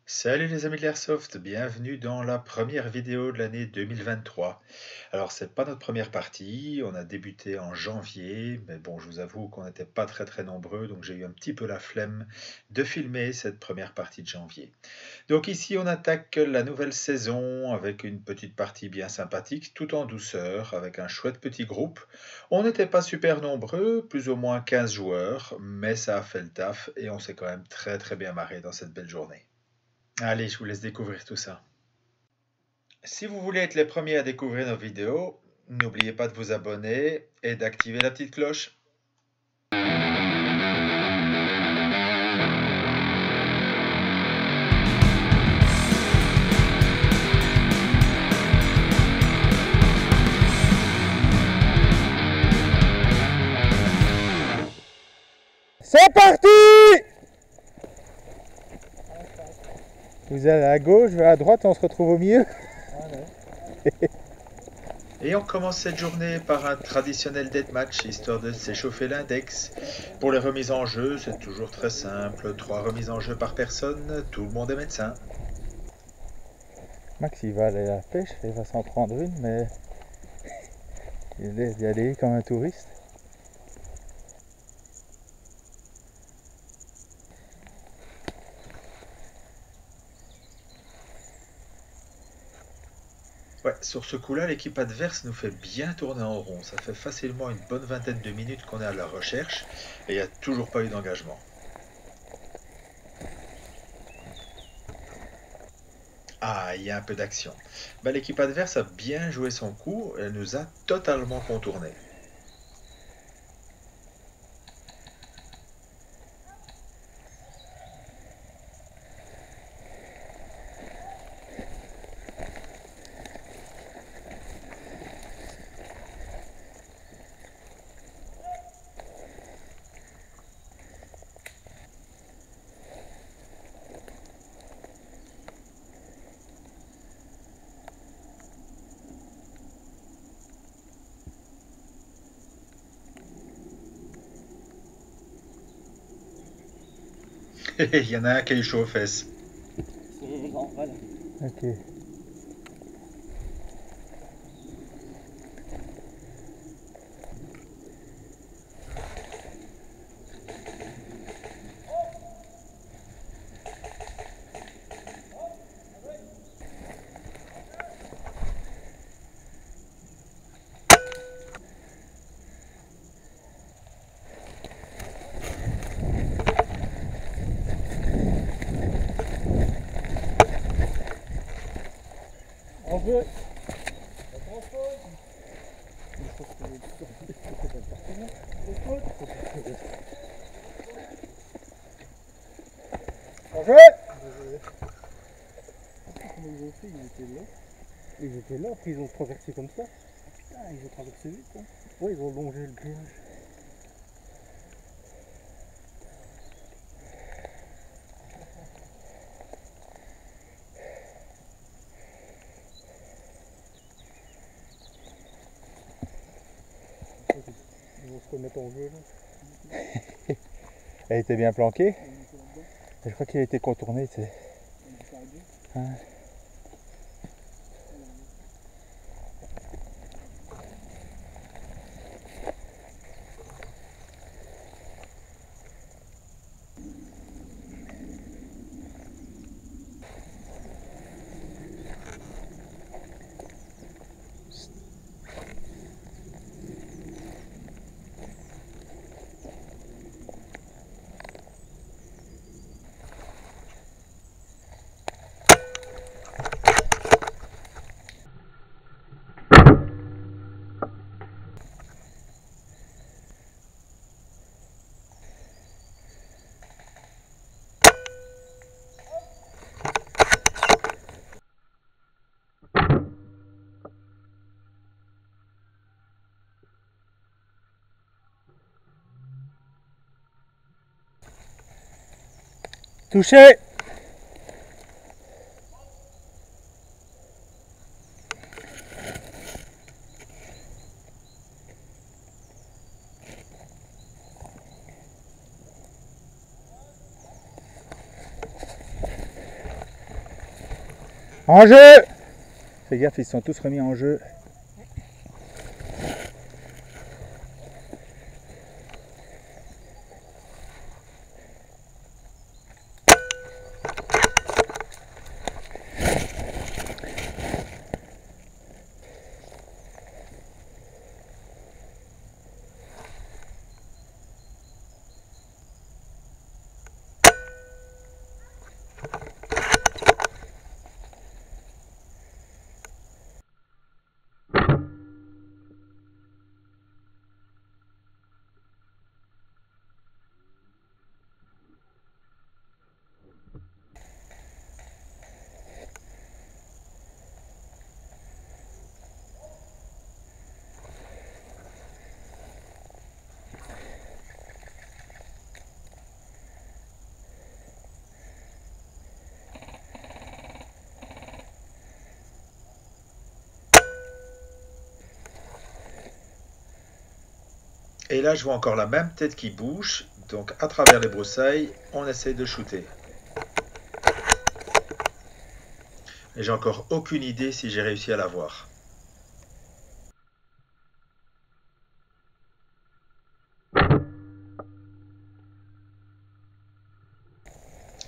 Salut les amis de l'Airsoft, bienvenue dans la première vidéo de l'année 2023. Alors c'est pas notre première partie, on a débuté en janvier, mais bon je vous avoue qu'on n'était pas très nombreux, donc j'ai eu un petit peu la flemme de filmer cette première partie de janvier. Donc ici on attaque la nouvelle saison avec une petite partie bien sympathique, tout en douceur, avec un chouette petit groupe. On n'était pas super nombreux, plus ou moins 15 joueurs, mais ça a fait le taf et on s'est quand même très bien marré dans cette belle journée. Allez, je vous laisse découvrir tout ça. Si vous voulez être les premiers à découvrir nos vidéos, n'oubliez pas de vous abonner et d'activer la petite cloche. C'est parti! Vous allez à gauche, je vais à droite et on se retrouve au milieu. Et on commence cette journée par un traditionnel deathmatch, histoire de s'échauffer l'index. Pour les remises en jeu, c'est toujours très simple. 3 remises en jeu par personne, tout le monde est médecin. Max il va aller à la pêche, il va s'en prendre une, mais il laisse y aller comme un touriste. Ouais, sur ce coup-là, l'équipe adverse nous fait bien tourner en rond. Ça fait facilement une bonne vingtaine de minutes qu'on est à la recherche et il n'y a toujours pas eu d'engagement. Ah, il y a un peu d'action. Bah, l'équipe adverse a bien joué son coup, elle nous a totalement contourné. Il y en a un qui a eu chaud aux fesses. Ok. En jeu. En jeu. Comment ils ont fait? Ils étaient là. Ils étaient là, après ils ont traversé comme ça. Putain, ils ont traversé vite. Hein. Ouais, ils ont longé le grillage. Ils vont se remettre en jeu là. Elle était bien planquée. Je crois qu'il a été contourné. Hein. Touché. En jeu! Fais gaffe, ils se sont tous remis en jeu. Et là, je vois encore la même tête qui bouge. Donc, à travers les broussailles, on essaye de shooter. Et j'ai encore aucune idée si j'ai réussi à la voir.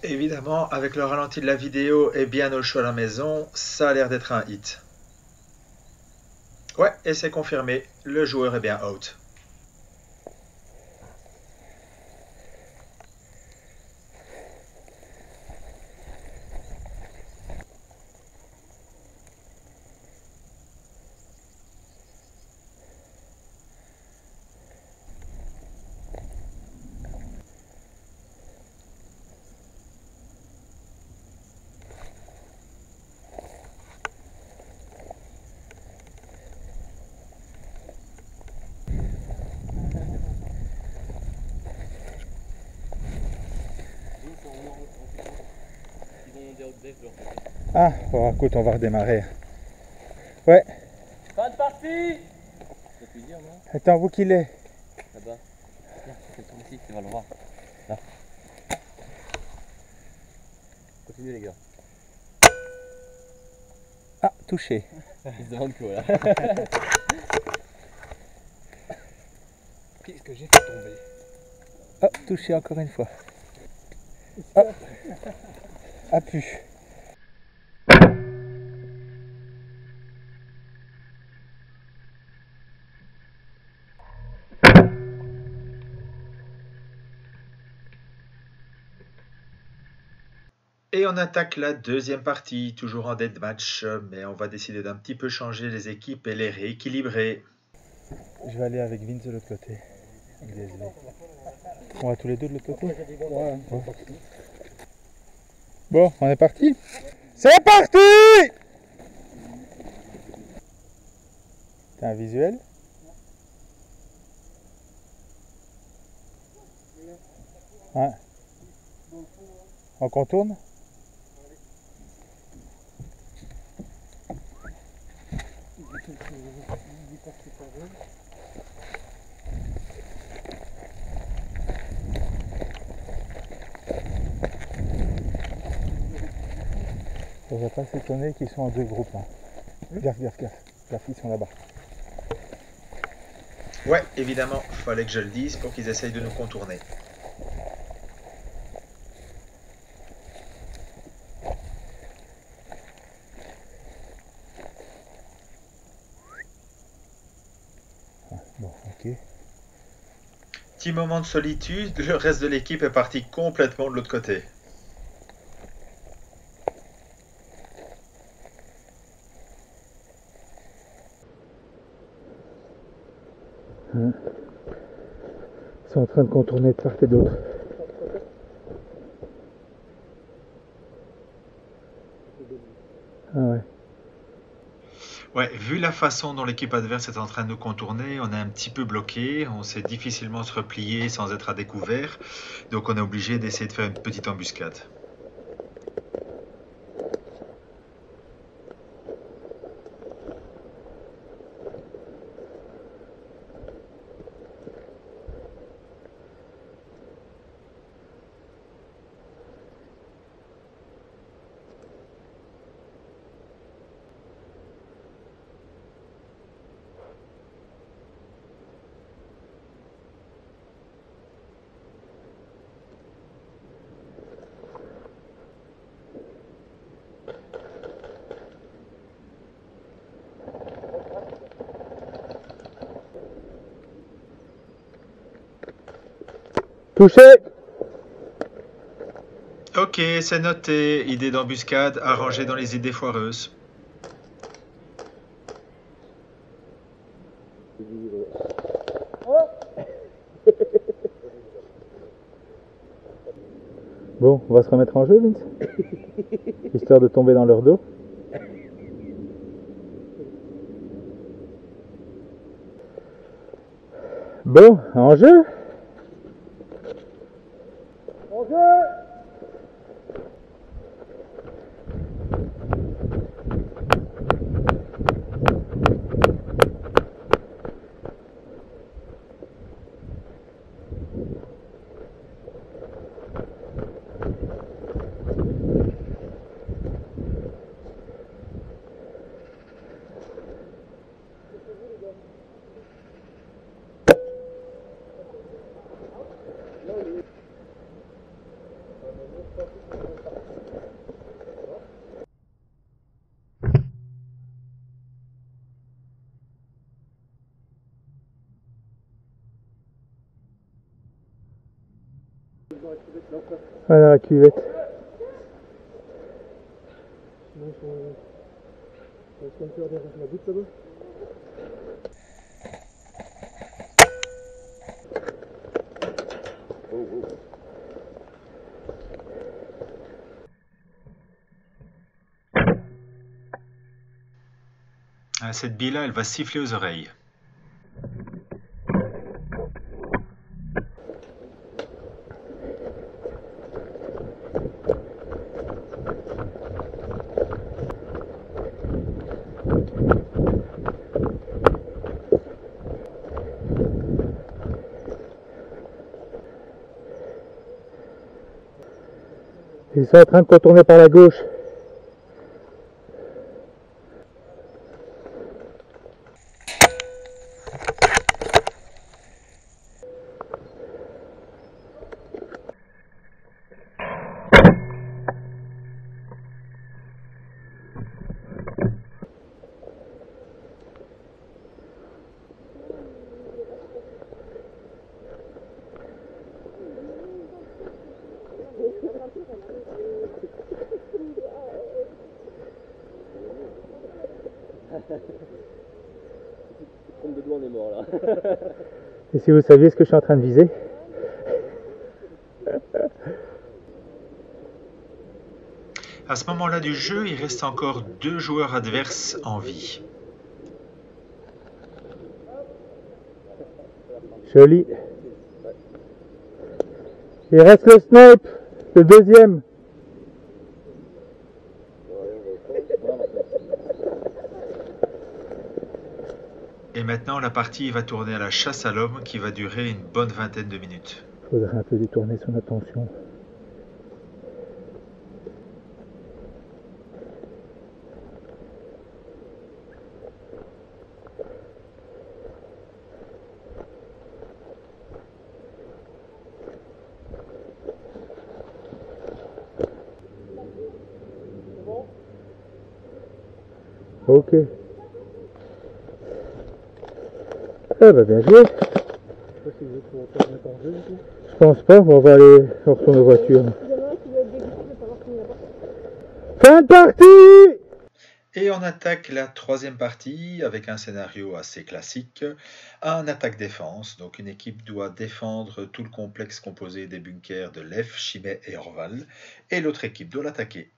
Évidemment, avec le ralenti de la vidéo et bien au chaud à la maison, ça a l'air d'être un hit. Ouais, et c'est confirmé, le joueur est bien out. Ah, bon, écoute, on va redémarrer. Ouais. Fin de partie. Ça peut dire, non? Attends, où qu'il est? Là-bas. Tiens, c'est tourne ici, tu vas le voir. Là. Continuez les gars. Ah, touché. Il se demande quoi là. Qu'est-ce que j'ai fait tomber? Oh, touché encore une fois. Oh. A pu. Et on attaque la deuxième partie, toujours en deathmatch, mais on va décider d'un petit peu changer les équipes et les rééquilibrer. Je vais aller avec Vince de l'autre côté. Avec DSV. On va tous les deux de l'autre côté? Ouais. Bon, on est parti? C'est parti! T'as un visuel? Ouais. On contourne? On va pas s'étonner qu'ils sont en deux groupes. Hein. Gaffe, gaffe, gaffe. Gaffe, ils sont là-bas. Ouais, évidemment, fallait que je le dise pour qu'ils essayent de nous contourner. Bon, ok. Petit moment de solitude, le reste de l'équipe est parti complètement de l'autre côté. Ils sont en train de contourner de part et d'autre. Ah ouais. Ouais, vu la façon dont l'équipe adverse est en train de nous contourner, on est un petit peu bloqué, on sait difficilement se replier sans être à découvert, donc on est obligé d'essayer de faire une petite embuscade. Touché. Ok, c'est noté. Idée d'embuscade arrangée dans les idées foireuses. Bon, on va se remettre en jeu, Vince. Histoire de tomber dans leur dos. Bon, en jeu. En jeu. Ouais, dans la cuvette. Ah, cette bille-là, elle va siffler aux oreilles. Ils sont en train de contourner par la gauche. Comme de doigts, on est mort là. Et si vous saviez ce que je suis en train de viser? À ce moment-là du jeu, il reste encore 2 joueurs adverses en vie. Joli. Il reste le snipe, le deuxième. Et maintenant, la partie va tourner à la chasse à l'homme qui va durer une bonne vingtaine de minutes. Faudrait un peu détourner son attention. Ok. Ah bah bien joué. Je pense pas, on va aller retourner aux voitures. Fin de partie! Et on attaque la troisième partie avec un scénario assez classique, un attaque-défense. Donc une équipe doit défendre tout le complexe composé des bunkers de Lef, Chimay et Orval, et l'autre équipe doit l'attaquer.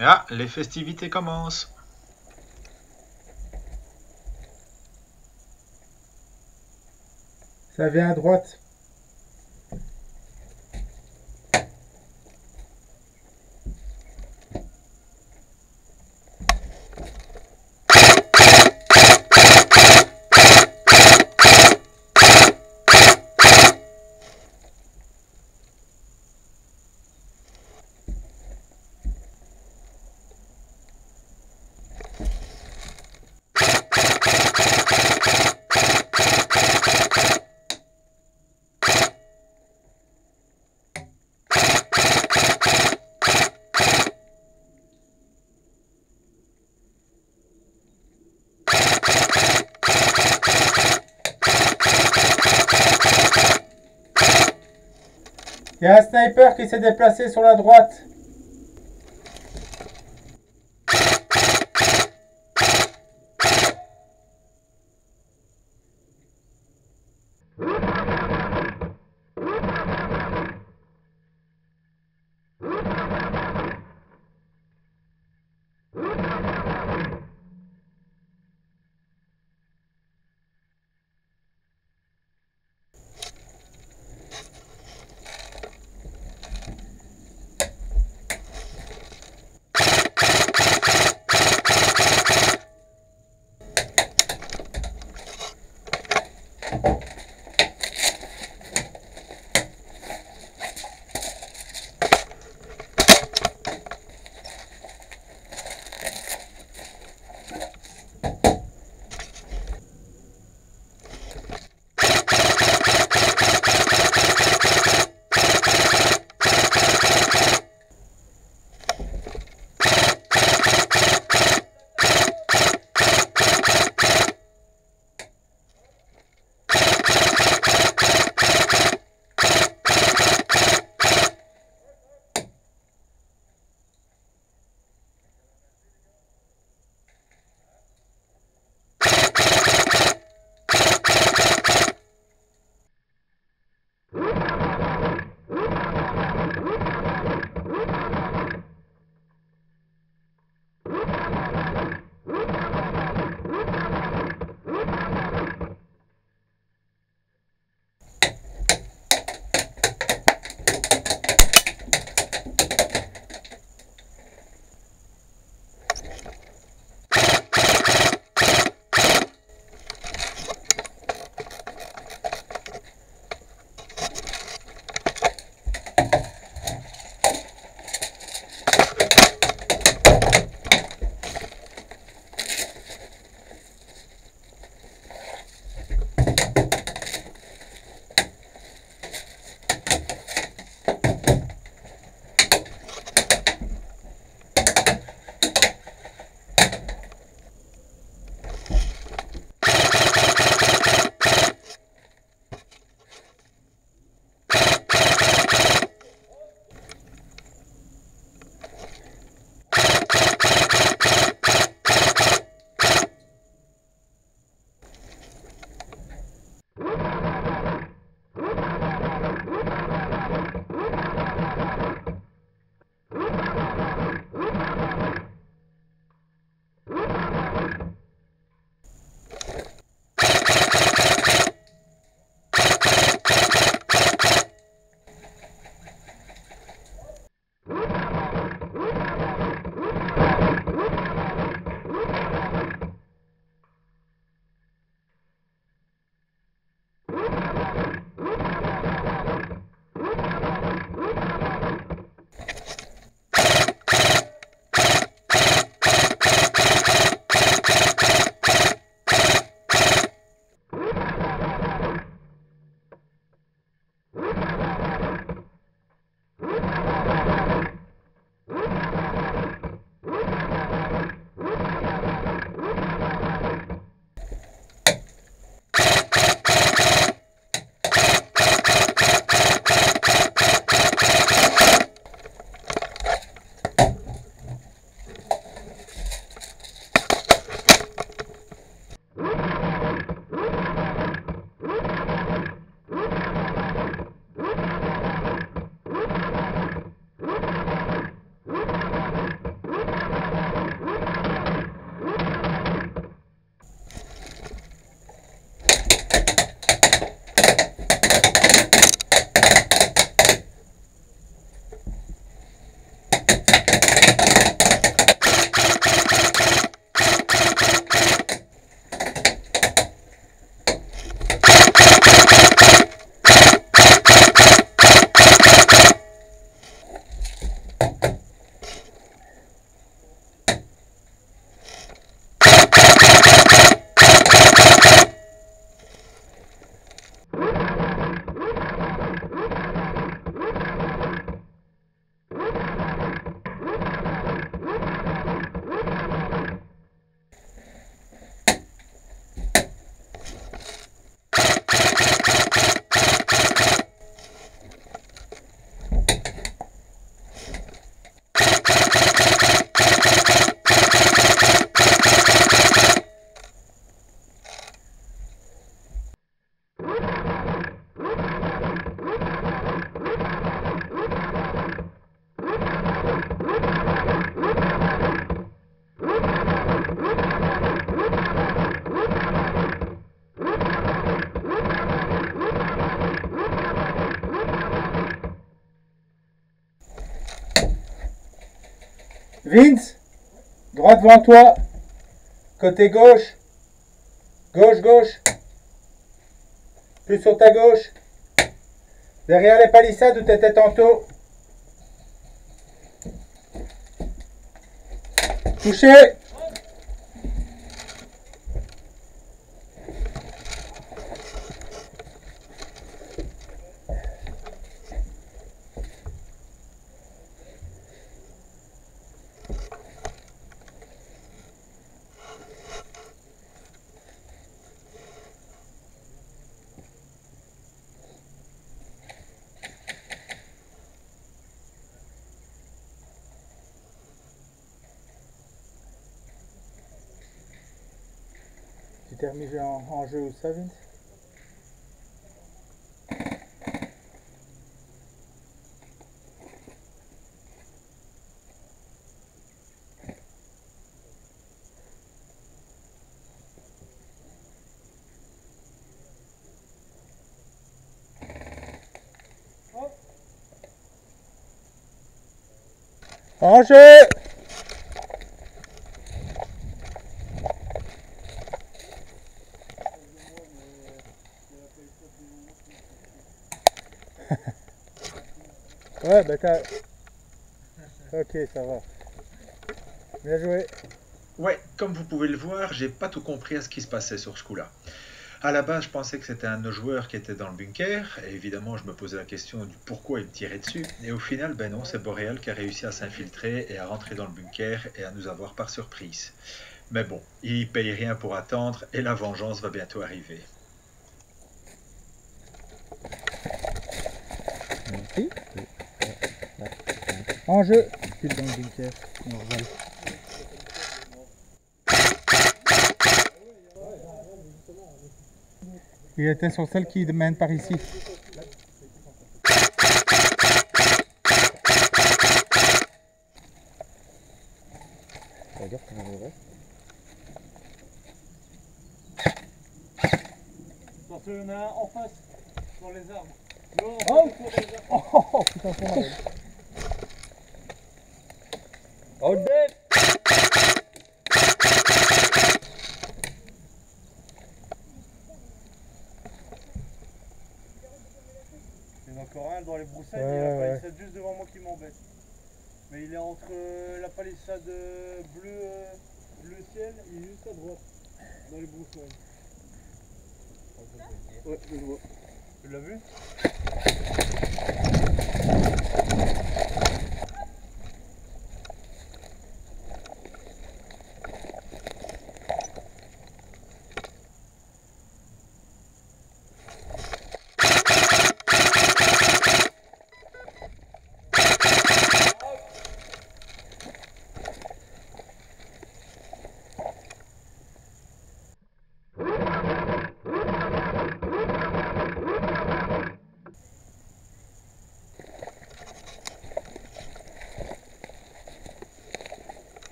Ah, les festivités commencent. Ça vient à droite. Il y a un sniper qui s'est déplacé sur la droite. Vince, droit devant toi. Côté gauche. Gauche, gauche. Plus sur ta gauche. Derrière les palissades où tu étais tantôt. Touché. Tu t'es remis en jeu où ça, Vince? En jeu! Ouais, bah t'as... Ok, ça va. Bien joué. Ouais, comme vous pouvez le voir, j'ai pas tout compris à ce qui se passait sur ce coup-là. À la base, je pensais que c'était un de nos joueurs qui était dans le bunker, et évidemment, je me posais la question du pourquoi il me tirait dessus. Et au final, ben non, c'est Boréal qui a réussi à s'infiltrer et à rentrer dans le bunker et à nous avoir par surprise. Mais bon, il paye rien pour attendre, et la vengeance va bientôt arriver. Merci. En jeu. Pile dans le bunker. Normal. Il était sur celle qui mène par ici. Regarde comment on reste. Attention, il y en a un en face, dans les arbres. Non, Oh, oh putain, c'est mal. Oh, Dave! il y en a encore un dans les broussailles, Ouais, il y a la ouais. palissade juste devant moi qui m'embête. Mais il est entre la palissade bleu ciel, il est juste à droite, dans les broussailles. Ouais, je le vois. Tu l'as vu?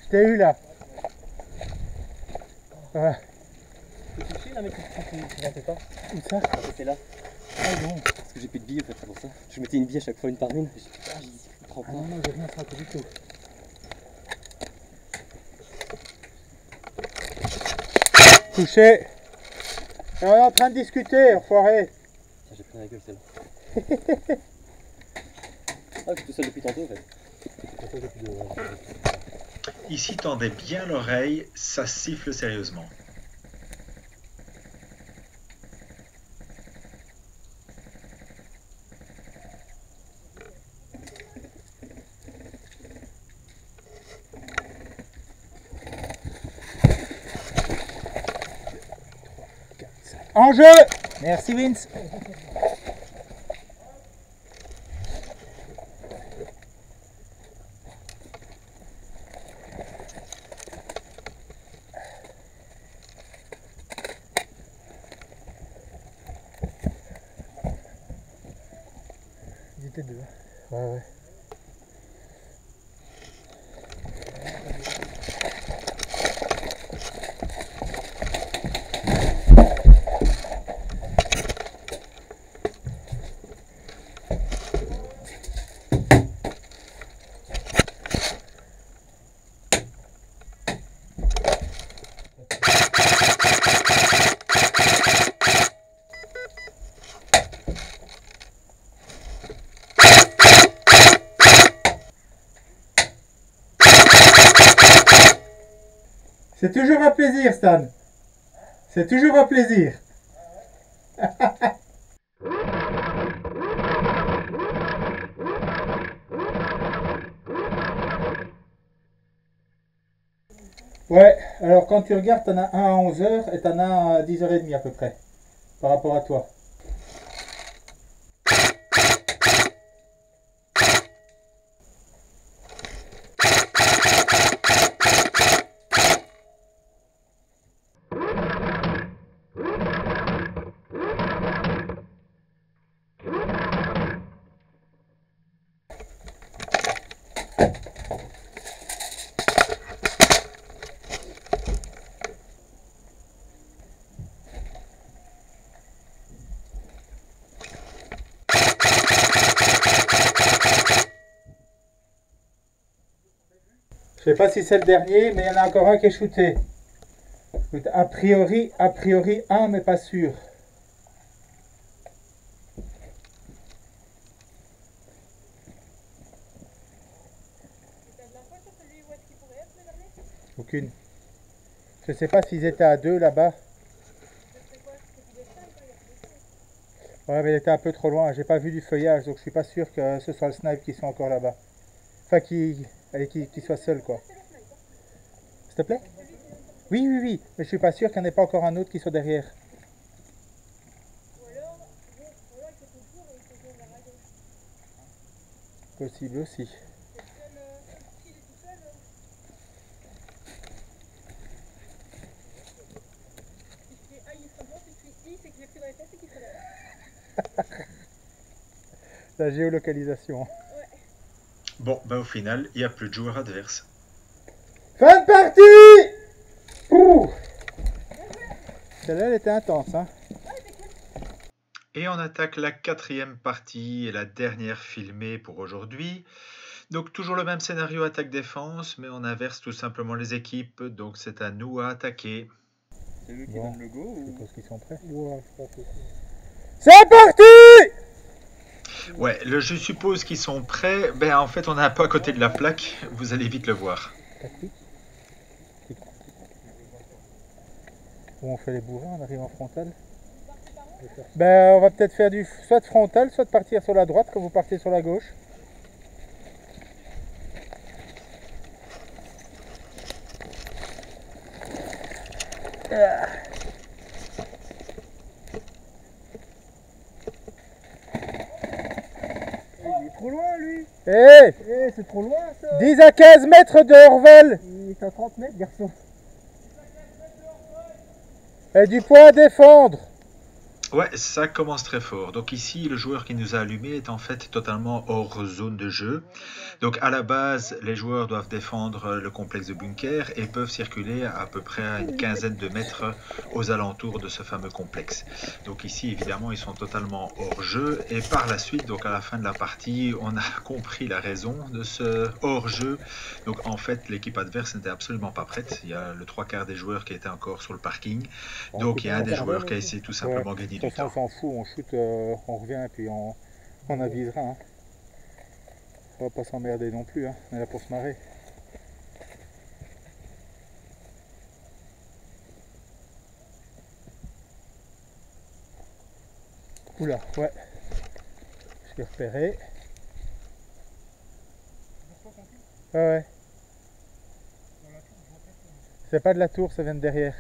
Je t'ai eu là. Ouais. Tu sais, là, mais tu rentais pas. Où ça? C'était là. Ah non. Parce que j'ai plus de billes, en fait, c'est pour ça. Je mettais une bille à chaque fois, une par une. J'ai dit, je prends Ah pas. non, non, j'ai rien frappé du tout. Touché. On est en train de discuter, enfoiré. Tiens, j'ai pris la gueule celle-là. Ah, je suis tout seul depuis tantôt, en fait. Ici, tendez bien l'oreille, ça siffle sérieusement. En jeu. Merci Vince. Ils étaient deux. Ouais, ouais. C'est toujours un plaisir, Stan. C'est toujours un plaisir. Ouais, alors quand tu regardes, t'en as un à 11h et t'en as un à 10h30 à peu près, par rapport à toi. Je sais pas si c'est le dernier, mais il y en a encore un qui est shooté. A priori un, mais pas sûr. Aucune. Je sais pas s'ils étaient à deux là-bas. Ouais, mais il était un peu trop loin. J'ai pas vu du feuillage, donc je suis pas sûr que ce soit le snipe qui soit encore là-bas. Enfin, qui soit seul, quoi. S'il te plaît? Oui, oui, oui. Mais je suis pas sûr qu'il n'y en ait pas encore un autre qui soit derrière. Possible aussi. La géolocalisation. Bon, ben au final, il n'y a plus de joueurs adverses. Fin de partie! Ouh. Celle-là, elle était intense, hein. Et on attaque la 4e partie et la dernière filmée pour aujourd'hui. Donc toujours le même scénario attaque-défense, mais on inverse tout simplement les équipes, donc c'est à nous à attaquer. C'est eux qui Bon, donnent le go je ou... suppose qu'ils sont prêts. Ouais, je pense aussi. C'est parti! Ouais, je suppose qu'ils sont prêts. Ben en fait on est un peu à côté de la plaque, vous allez vite le voir. Tactique. Où on fait les bourrins, on arrive en frontal. Ben on va peut-être faire du soit de frontal, soit de partir sur la droite quand vous partez sur la gauche. Il est trop loin lui. Hé, Eh, c'est trop loin ça. 10 à 15 mètres de Orval. Il est à 30 mètres, garçon. Et du point à défendre. Ouais, ça commence très fort. Donc ici, le joueur qui nous a allumé est en fait totalement hors zone de jeu. Donc à la base, les joueurs doivent défendre le complexe de bunker et peuvent circuler à peu près à une quinzaine de mètres aux alentours de ce fameux complexe. Donc ici, évidemment, ils sont totalement hors jeu. Et par la suite, donc à la fin de la partie, on a compris la raison de ce hors jeu. Donc en fait, l'équipe adverse n'était absolument pas prête. Il y a le 3/4 des joueurs qui étaient encore sur le parking. Donc il y a un des joueurs qui a essayé tout simplement de gagner De du toute façon, temps. on s'en fout, on shoot, on revient et puis on avisera. Hein. On va pas s'emmerder non plus, hein. On est là pour se marrer. Oula, ouais. Je l'ai repéré. Ouais, ouais. C'est pas de la tour, ça vient de derrière.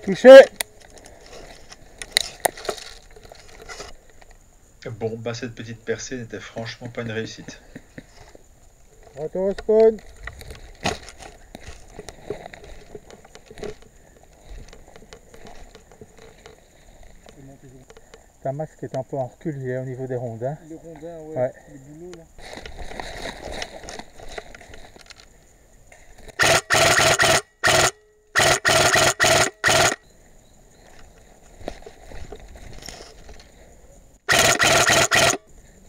Touché. Bon, bah cette petite percée n'était franchement pas une réussite. Retour au spawn. Ta Max qui est un peu en recul, il est au niveau des rondins. Les rondins, ouais. Ouais. Les boulots là.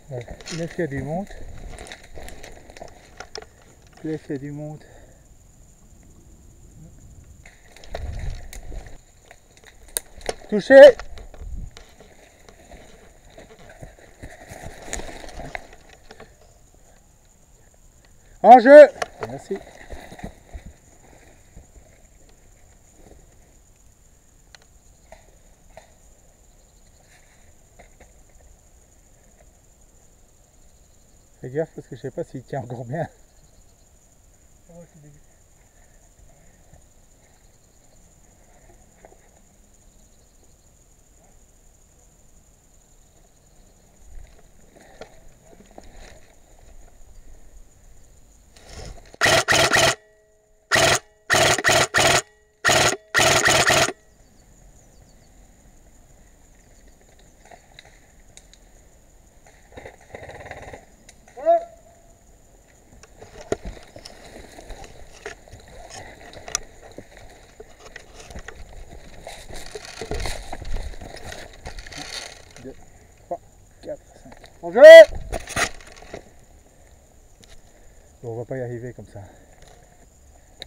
Ouais. Laisse qu'il y a du monde. Laisse qu'il y a du monde. Touché. En jeu. Merci. Fais gaffe parce que je sais pas s'il tient encore bien. En jeu. Bon, on va pas y arriver comme ça.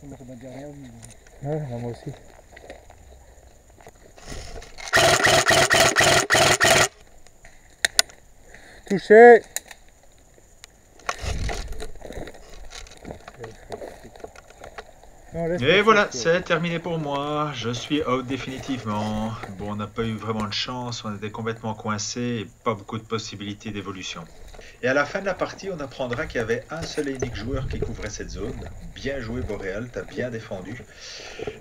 On va dire rien au milieu. Ouais, moi aussi. Touché. Non, Et voilà, c'est terminé pour moi. Je suis out définitivement. Bon, on n'a pas eu vraiment de chance, on était complètement coincés et pas beaucoup de possibilités d'évolution. Et à la fin de la partie, on apprendra qu'il y avait un seul et unique joueur qui couvrait cette zone. Bien joué Boréal, t'as bien défendu.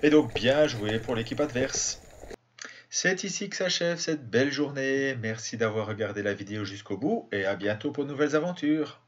Et donc bien joué pour l'équipe adverse. C'est ici que s'achève cette belle journée. Merci d'avoir regardé la vidéo jusqu'au bout et à bientôt pour de nouvelles aventures.